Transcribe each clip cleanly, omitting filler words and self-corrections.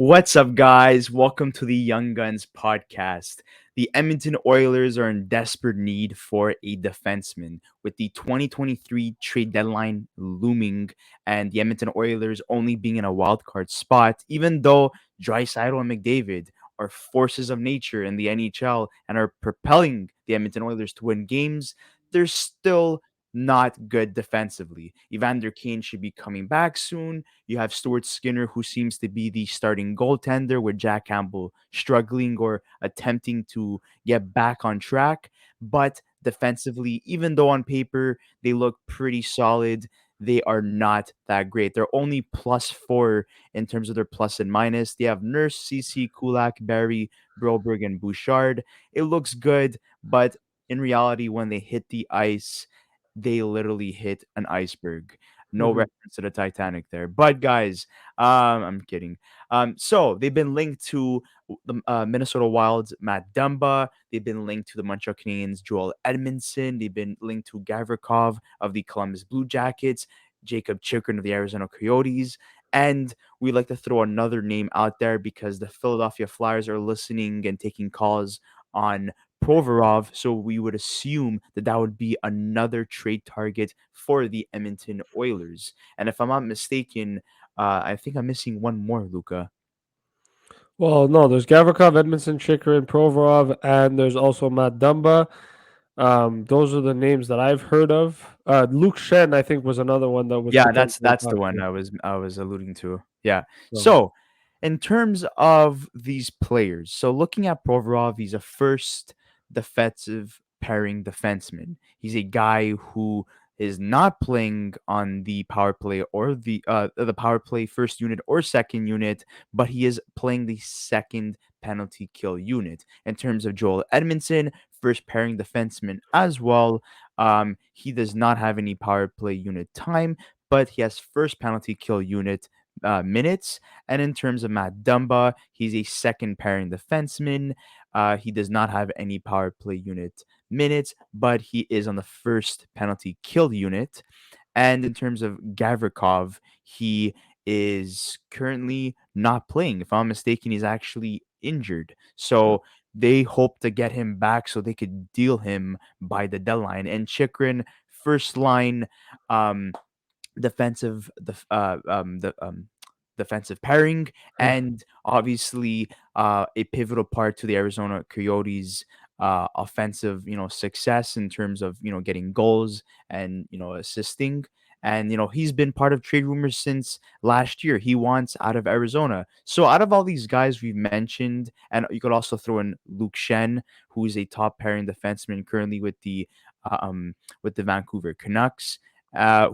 What's up, guys? Welcome to the Young Guns podcast. The Edmonton Oilers are in desperate need for a defenseman, with the 2023 trade deadline looming and the Edmonton Oilers only being in a wild card spot. Even though Draisaitl and McDavid are forces of nature in the NHL and are propelling the Edmonton Oilers to win games, they're still not good defensively. Evander Kane should be coming back soon. You have Stuart Skinner, who seems to be the starting goaltender, with Jack Campbell struggling or attempting to get back on track. But defensively, even though on paper they look pretty solid, they are not that great. They're only +4 in terms of their plus and minus. They have Nurse, CC, Kulak, Barry, Broberg, and Bouchard. It looks good, but in reality, when they hit the ice, they literally hit an iceberg. No Mhm. reference to the Titanic there. But guys, I'm kidding. So they've been linked to the Minnesota Wild's Matt Dumba. They've been linked to the Montreal Canadiens' Joel Edmundson. They've been linked to Gavrikov of the Columbus Blue Jackets, Jakob Chychrun of the Arizona Coyotes. And we like to throw another name out there because the Philadelphia Flyers are listening and taking calls on Provorov, so we would assume that that would be another trade target for the Edmonton Oilers. And if I'm not mistaken, I think I'm missing one more, Luca. Well, no, there's Gavrikov, Edmundson, Chychrun, Provorov, and there's also Matt Dumba. Those are the names that I've heard of. Luke Schenn, I think, was another one that was Yeah, that's potentially that's the talked one to. I was alluding to. Yeah. So, So, in terms of these players, so looking at Provorov, he's a first defensive pairing defenseman. He's a guy who is not playing on the power play or the power play first unit or second unit, but he is playing the second penalty kill unit. In terms of Joel Edmundson, first pairing defenseman as well. He does not have any power play unit time, but he has first penalty kill unit minutes. And in terms of Matt Dumba, he's a second pairing defenseman. He does not have any power play unit minutes, but he is on the first penalty kill unit. And in terms of Gavrikov, he is currently not playing. If I'm mistaken, he's actually injured. So they hope to get him back so they could deal him by the deadline. And Chychrun, first line, um, defensive defensive pairing, and obviously a pivotal part to the Arizona Coyotes offensive success in terms of getting goals and assisting. And he's been part of trade rumors since last year. He wants out of Arizona. So out of all these guys we've mentioned, and you could also throw in Luke Schenn, who is a top pairing defenseman currently with the Vancouver Canucks.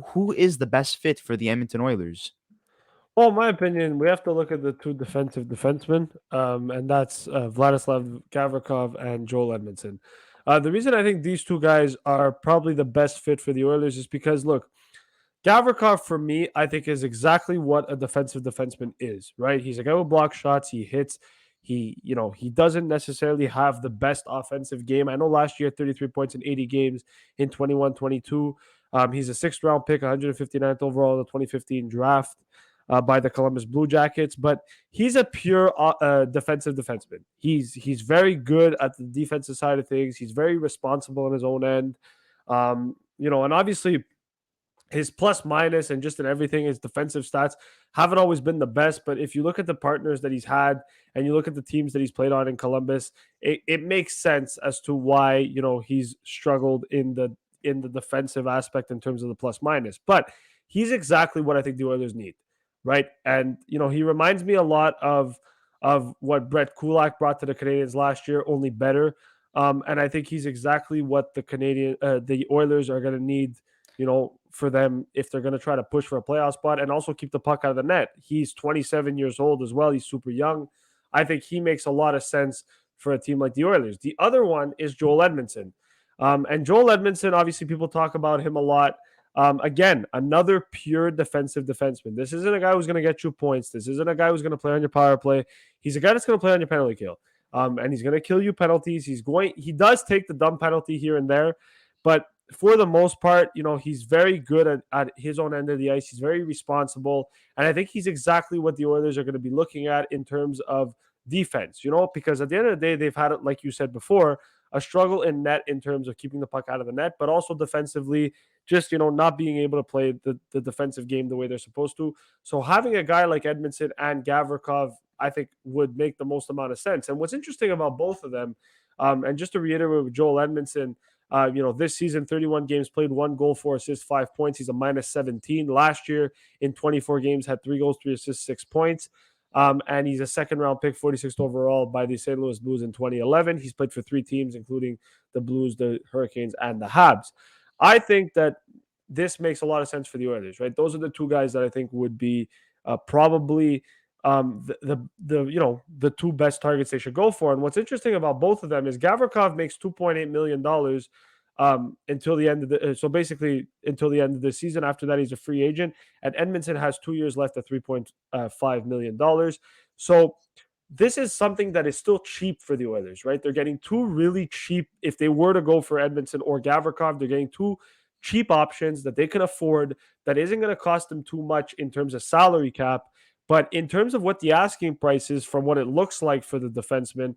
Who is the best fit for the Edmonton Oilers? well, in my opinion, we have to look at the two defensive defensemen, and that's Vladislav Gavrikov and Joel Edmundson. The reason I think these two guys are probably the best fit for the Oilers is because, look, Gavrikov, for me, I think is exactly what a defensive defenseman is, right? He's a guy who blocks shots, he hits, he doesn't necessarily have the best offensive game. I know last year, 33 points in 80 games in 21-22. He's a sixth round pick, 159th overall in the 2015 draft by the Columbus Blue Jackets, but he's a pure defensive defenseman. He's very good at the defensive side of things. He's very responsible on his own end. And obviously his plus minus and just in everything, his defensive stats haven't always been the best. But if you look at the partners that he's had and you look at the teams that he's played on in Columbus, it makes sense as to why he's struggled in the defensive aspect in terms of the plus minus. But he's exactly what I think the Oilers need, right? And he reminds me a lot of what Brett Kulak brought to the Canadians last year, only better. And I think he's exactly what the Oilers are going to need for them if they're going to try to push for a playoff spot and also keep the puck out of the net. He's 27 years old as well. He's super young. I think he makes a lot of sense for a team like the Oilers. The other one is Joel Edmundson. And Joel Edmundson, obviously, people talk about him a lot. Again, another pure defensive defenseman. This isn't a guy who's going to get you points. This isn't a guy who's going to play on your power play. He's a guy that's going to play on your penalty kill. And he's going to kill you penalties. He does take the dumb penalty here and there, but for the most part, he's very good at his own end of the ice. He's very responsible. And I think he's exactly what the Oilers are going to be looking at in terms of defense, because at the end of the day, they've had it, like you said before, a struggle in net in terms of keeping the puck out of the net, but also defensively, just, not being able to play the defensive game the way they're supposed to. So having a guy like Edmundson and Gavrikov, I think, would make the most amount of sense. And what's interesting about both of them, and just to reiterate with Joel Edmundson, this season, 31 games played, 1 goal, 4 assists, 5 points. He's a minus 17. Last year, in 24 games, had 3 goals, 3 assists, 6 points. And he's a second round pick, 46th overall by the St. Louis Blues in 2011. He's played for 3 teams, including the Blues, the Hurricanes, and the Habs. I think that this makes a lot of sense for the Oilers, right? Those are the two guys that I think would be probably the two best targets they should go for. And what's interesting about both of them is Gavrikov makes $2.8 million until the end of so basically until the end of the season. After that, he's a free agent, and Edmonton has 2 years left at $3.5 million. So this is something that is still cheap for the Oilers, right? They're getting two really cheap. If they were to go for Edmundson or Gavrikov, they're getting two cheap options that they can afford, that isn't going to cost them too much in terms of salary cap. But in terms of what the asking price is, from what it looks like for the defenseman,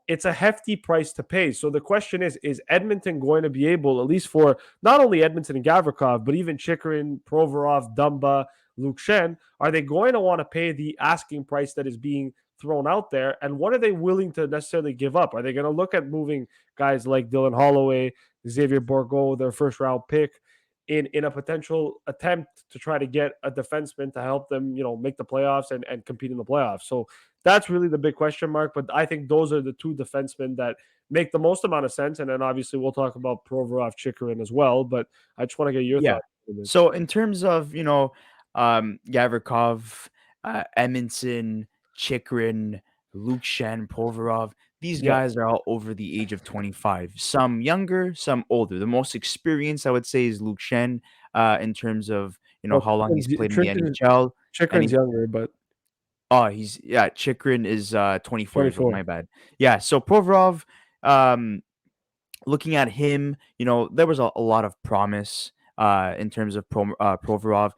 it's a hefty price to pay. So the question is Edmonton going to be able, at least for not only Edmonton and Gavrikov, but even Chychrun, Provorov, Dumba, Luke Schenn, are they going to want to pay the asking price that is being thrown out there? And what are they willing to necessarily give up? Are they going to look at moving guys like Dylan Holloway, Xavier Bourgault, their first round pick, in a potential attempt to try to get a defenseman to help them, make the playoffs and compete in the playoffs? So that's really the big question mark. But I think those are the two defensemen that make the most amount of sense. And then obviously we'll talk about Provorov, Chychrun as well. But I just want to get your Yeah. thoughts on this. So in terms of, Gavrikov, Edmundson, Chychrun, Luke Schenn, Provorov, these Yeah. guys are all over the age of 25. Some younger, some older. The most experienced, I would say, is Luke Schenn, in terms of, Well, how long he's played in the NHL. And Chychrun's he's younger, but Chychrun is 24 years old, 24. my bad. Yeah, so Provorov, um looking at him, there was a lot of promise in terms of Provorov.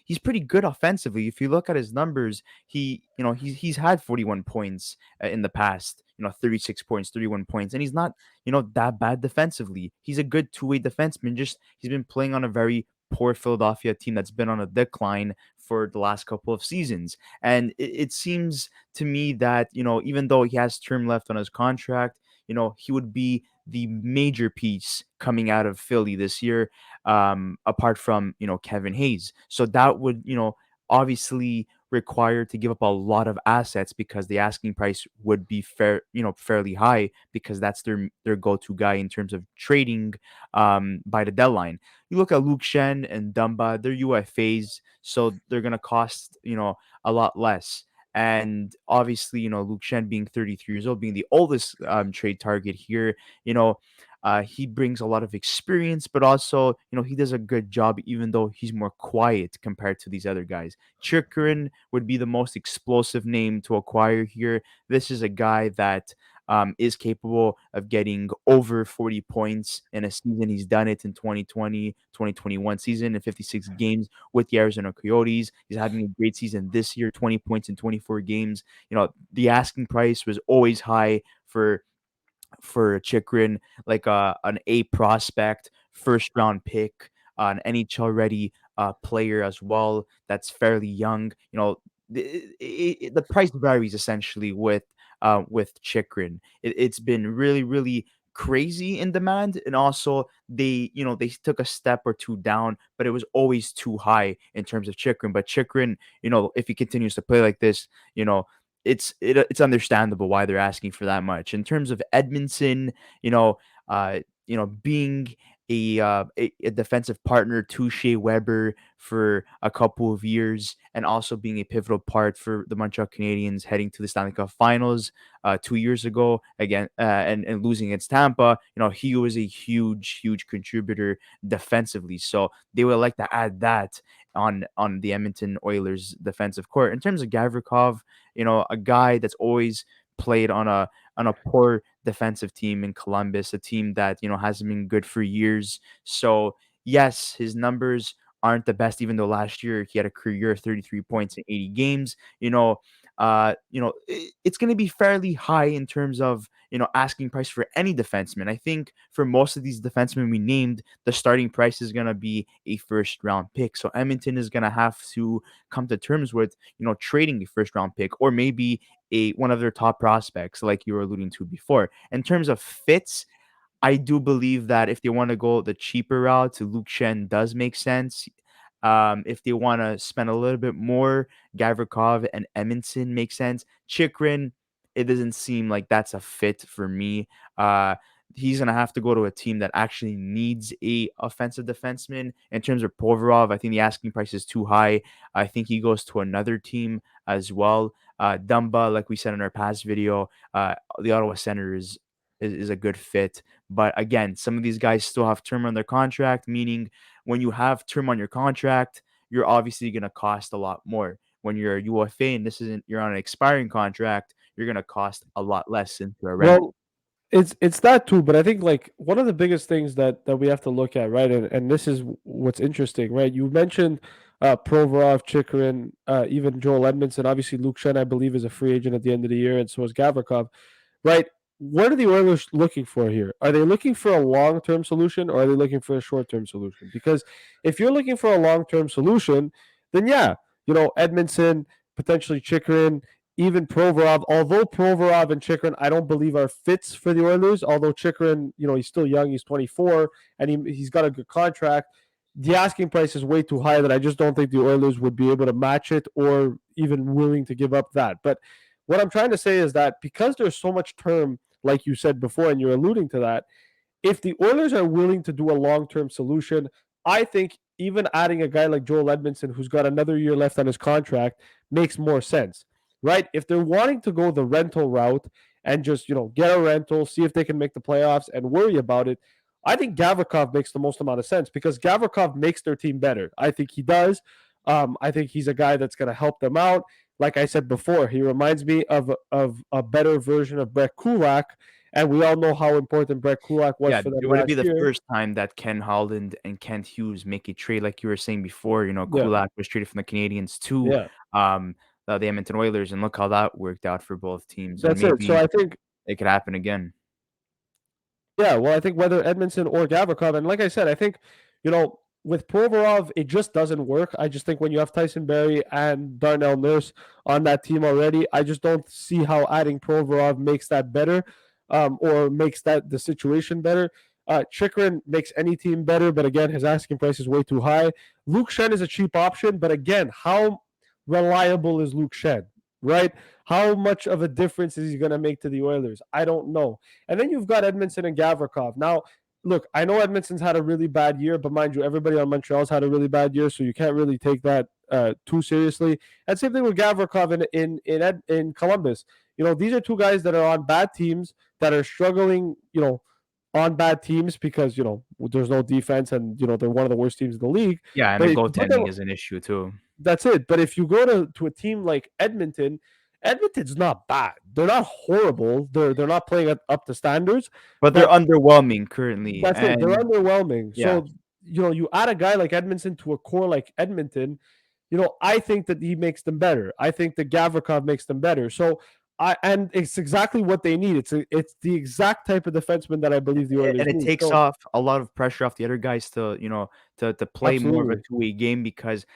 He's pretty good offensively. If you look at his numbers, he's had 41 points in the past. 36 points, 31 points, and he's not that bad defensively. He's a good two-way defenseman. Just he's been playing on a very poor Philadelphia team that's been on a decline for the last couple of seasons, and it seems to me that even though he has term left on his contract, he would be the major piece coming out of Philly this year, apart from Kevin Hayes. So that would obviously require to give up a lot of assets because the asking price would be fairly high because that's their go-to guy in terms of trading by the deadline. You look at Luke Schenn and Dumba, they're UFAs, so they're gonna cost a lot less. And obviously, Luke Schenn being 33 years old, being the oldest trade target here, you know, he brings a lot of experience, but also, he does a good job, even though he's more quiet compared to these other guys. Chychrun would be the most explosive name to acquire here. This is a guy that is capable of getting over 40 points in a season. He's done it in 2020, 2021 season in 56 games with the Arizona Coyotes. He's having a great season this year, 20 points in 24 games. The asking price was always high for Chychrun, like an A prospect, first round pick, an NHL ready player as well. That's fairly young. The price varies essentially with Chychrun. It's been really really crazy in demand, and also they took a step or two down, but it was always too high in terms of Chychrun. But Chychrun, if he continues to play like this, you know it's understandable why they're asking for that much. In terms of Edmundson, being a defensive partner to Shea Weber for a couple of years, and also being a pivotal part for the Montreal Canadiens heading to the Stanley Cup Finals 2 years ago again, and losing against Tampa. He was a huge contributor defensively, so they would like to add that on the Edmonton Oilers defensive court. In terms of Gavrikov, a guy that's always played on on a poor defensive team in Columbus, a team that, hasn't been good for years. So, yes, his numbers aren't the best, even though last year he had a career 33 points in 80 games. It's going to be fairly high in terms of, asking price for any defenseman. I think for most of these defensemen we named, the starting price is going to be a first round pick. So Edmonton is going to have to come to terms with, trading a first round pick, or maybe a one of their top prospects, like you were alluding to before. In terms of fits, I do believe that if they want to go the cheaper route, to Luke Schenn does make sense. If they want to spend a little bit more, Gavrikov and Edmundson make sense. Chychrun, it doesn't seem like that's a fit for me. Uh, he's gonna have to go to a team that actually needs a offensive defenseman. In terms of Provorov, I think the asking price is too high. I think he goes to another team as well. Dumba, like we said in our past video, the Ottawa Center is a good fit. But again, some of these guys still have term on their contract, meaning when you have term on your contract, you're obviously going to cost a lot more. When you're a UFA and you're on an expiring contract, you're going to cost a lot less into a rental. Well, it's that too, but I think like one of the biggest things that we have to look at, right? And this is what's interesting, right? You mentioned Provorov, Chychrun, even Joel Edmundson. Obviously, Luke Schenn, I believe, is a free agent at the end of the year, and so is Gavrikov, right? What are the Oilers looking for here? Are they looking for a long-term solution, or are they looking for a short-term solution? Because if you're looking for a long-term solution, then yeah, Edmundson, potentially Chychrun, even Provorov. Although Provorov and Chychrun, I don't believe are fits for the Oilers. Although Chychrun, he's still young, he's 24, and he's got a good contract. The asking price is way too high that I just don't think the Oilers would be able to match it or even willing to give up that. But what I'm trying to say is that because there's so much term, like you said before, and you're alluding to that, if the Oilers are willing to do a long-term solution, I think even adding a guy like Joel Edmundson, who's got another year left on his contract, makes more sense, right? If they're wanting to go the rental route and just, get a rental, see if they can make the playoffs and worry about it, I think Gavrikov makes the most amount of sense because Gavrikov makes their team better. I think he does. I think he's a guy that's going to help them out. Like I said before, he reminds me of a better version of Brett Kulak, and we all know how important Brett Kulak was Yeah, for them it would be last the year. first time that Ken Holland and Kent Hughes make a trade, like you were saying before. Yeah, Kulak was traded from the Canadians to yeah, um, the Edmonton Oilers, and look how that worked out for both teams. And that's it. So maybe I think, it could happen again. yeah, well, I think whether Edmondson or Gavrikov, and like I said, I think, with Provorov, it just doesn't work. I just think when you have Tyson Berry and Darnell Nurse on that team already, I just don't see how adding Provorov makes that better, or makes that the situation better. Chychrun makes any team better, but again, his asking price is way too high. Luke Schenn is a cheap option, but again, how reliable is Luke Schenn, right? How much of a difference is he going to make to the Oilers? I don't know. And then you've got Edmundson and Gavrikov. Now, look, I know Edmondson's had a really bad year, but mind you, everybody on Montreal's had a really bad year, so you can't really take that too seriously. And same thing with Gavrikov in Columbus. These are two guys that are on bad teams that are struggling. On bad teams because there's no defense and they're one of the worst teams in the league. Yeah, and But the if you put them, goaltending is an issue too. that's it. But if you go to a team like Edmonton, Edmonton's not bad. They're not horrible. They're not playing up to standards, But they're but underwhelming currently, that's it. They're and underwhelming. yeah. So, you add a guy like Edmondson to a core like Edmonton, I think that he makes them better. I think that Gavrikov makes them better. So, and it's exactly what they need. It's the exact type of defenseman that I believe the And Oilers it need. takes So, off a lot of pressure off the other guys to, to play more of a absolutely. two-way game, because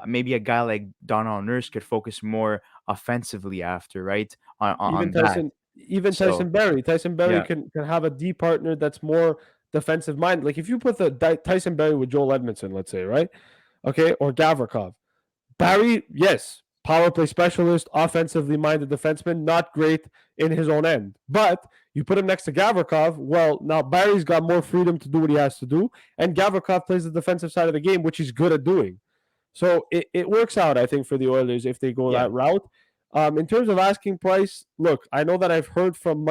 maybe a guy like Donald Nurse could focus more offensively after, right? On Even that. Tyson, even So, Tyson Berry. Tyson Berry yeah. can have a D partner that's more defensive minded. Like if you put Tyson Berry with Joel Edmundson, let's say, right? Okay, or Gavrikov. Barry, yes, power play specialist, offensively minded defenseman, not great in his own end. But you put him next to Gavrikov, well, now Barry's got more freedom to do what he has to do, and Gavrikov plays the defensive side of the game, which he's good at doing. So it works out, I think, for the Oilers if they go Yeah. that route. In terms of asking price, look, I know that I've heard from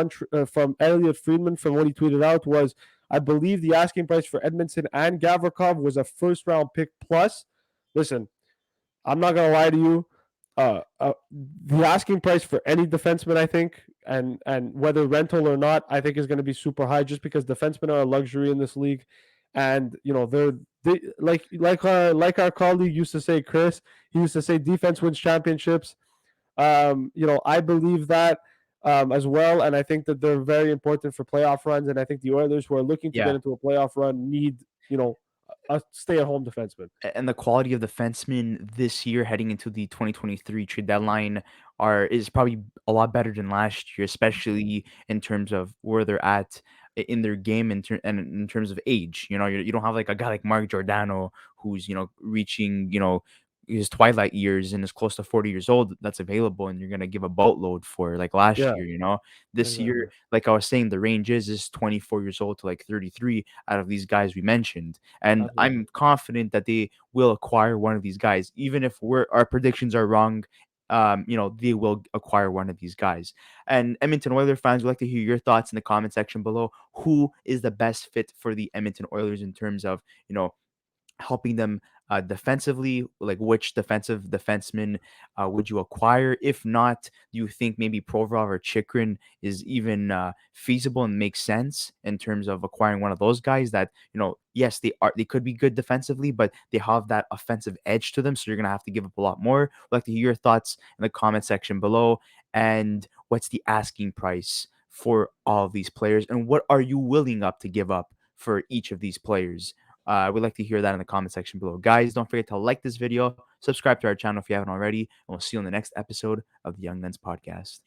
Elliot Friedman from what he tweeted out was, I believe the asking price for Edmundson and Gavrikov was a first round pick plus. Listen, I'm not gonna lie to you. the asking price for any defenseman, I think, and whether rental or not, I think is going to be super high, just because defensemen are a luxury in this league, and they like our colleague used to say, Chris. He used to say, defense wins championships. I believe that as well, and I think that they're very important for playoff runs. And I think the Oilers, who are looking to get Yeah. into a playoff run, need a stay-at-home defenseman. And the quality of defensemen this year heading into the 2023 trade deadline is probably a lot better than last year, especially in terms of where they're at in their game and in terms of age. You don't have like a guy like Mark Giordano who's reaching his twilight years and is close to 40 years old that's available, and you're gonna give a boatload for like last Yeah, year. This year, exactly. like I was saying, the range is 24 years old to like 33 out of these guys we mentioned. And Absolutely. I'm confident that they will acquire one of these guys, even if our predictions are wrong. They will acquire one of these guys. And Edmonton Oilers fans, would like to hear your thoughts in the comment section below. Who is the best fit for the Edmonton Oilers in terms of helping them defensively? Like, which defenseman would you acquire? If not, do you think maybe Provorov or Chychrun is even feasible and makes sense in terms of acquiring one of those guys that, yes, they could be good defensively, but they have that offensive edge to them, so you're gonna have to give up a lot more. I'd like to hear your thoughts in the comment section below. And what's the asking price for all of these players, and what are you willing up to give up for each of these players? I would like to hear that in the comment section below. Guys, don't forget to like this video, subscribe to our channel if you haven't already, and we'll see you on the next episode of the Young Men's Podcast.